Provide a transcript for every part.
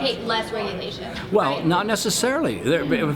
advocate less regulation. Well, right? not necessarily.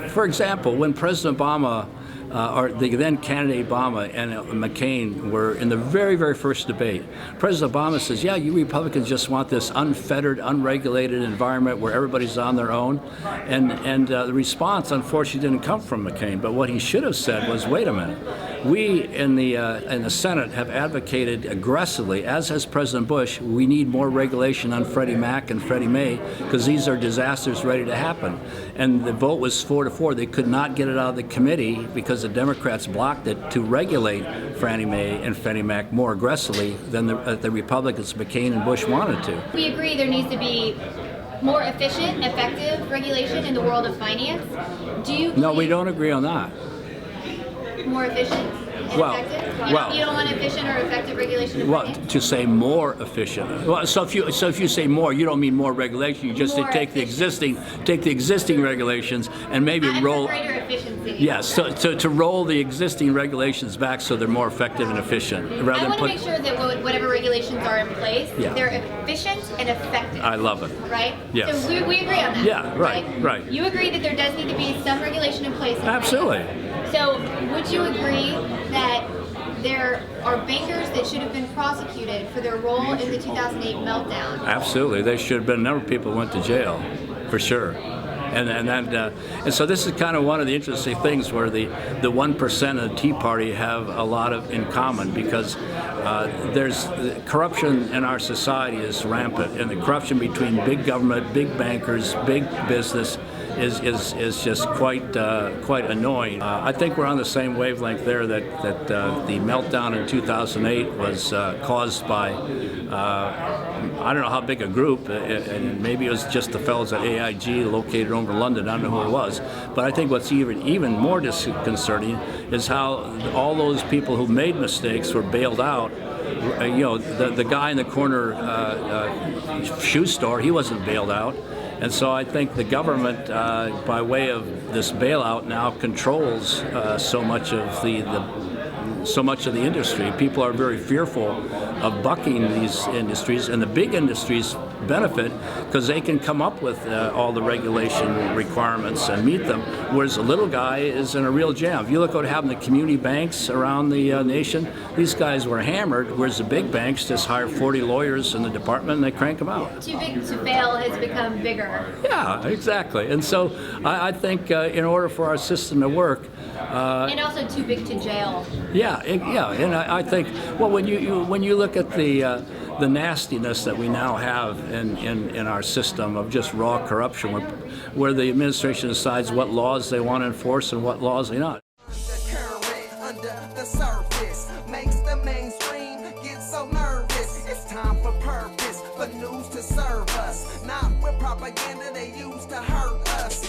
For example, when President Obama, or the then candidate Obama and McCain were in the very, very first debate, President Obama says, yeah, you Republicans just want this unfettered, unregulated environment where everybody's on their own. And the response, unfortunately, didn't come from McCain. But what he should have said was, wait a minute. We in the Senate have advocated aggressively, as has President Bush, we need more regulation on Freddie Mac and Freddie Mae because these are disasters ready to happen. And the vote was 4-4. They could not get it out of the committee because the Democrats blocked it to regulate Fannie Mae and Freddie Mac more aggressively than the Republicans, McCain and Bush, wanted to. We agree there needs to be more efficient, effective regulation in the world of finance. No, we don't agree on that. More efficient and effective? You don't want efficient or effective regulation in finance? To say more efficient. Well, so if you say more, you don't mean more regulation. You just take the existing regulations and maybe roll. Greater efficiency. Yes, so to roll the existing regulations back so they're more effective and efficient. Rather I want to make sure that whatever regulations are in place, they're efficient and effective. I love it. Right? Yes. So we agree on that. Yeah, right. You agree that there does need to be some regulation in place. Absolutely. So would you agree that there are bankers that should have been prosecuted for their role in the 2008 meltdown? Absolutely. They should have been. A number of people went to jail, for sure. And so this is kind of one of the interesting things where the 1% of the Tea Party have a lot of in common, because there's corruption in our society is rampant, and the corruption between big government, big bankers, big business is just quite annoying. I think we're on the same wavelength there, that the meltdown in 2008 was caused by I don't know how big a group, and maybe it was just the fellows at AIG located over London. I don't know who it was, but I think what's even more disconcerting is how all those people who made mistakes were bailed out. The guy in the corner shoe store, he wasn't bailed out. And so I think the government, by way of this bailout, now controls so much of the industry. People are very fearful of bucking these industries, and the big industries benefit because they can come up with all the regulation requirements and meet them, whereas the little guy is in a real jam. If you look at what happened to community banks around the nation, these guys were hammered, whereas the big banks just hire 40 lawyers in the department and they crank them out. Too big to fail has become bigger. Yeah, exactly. And so I think in order for our system to work, and also too big to jail. Yeah, and I think, well, when you look at the nastiness that we now have in our system of just raw corruption, where the administration decides what laws they want to enforce and what laws they not. Undercurrent under the surface makes the mainstream get so nervous. It's time for purpose, for news to serve us, not with propaganda they use to hurt us.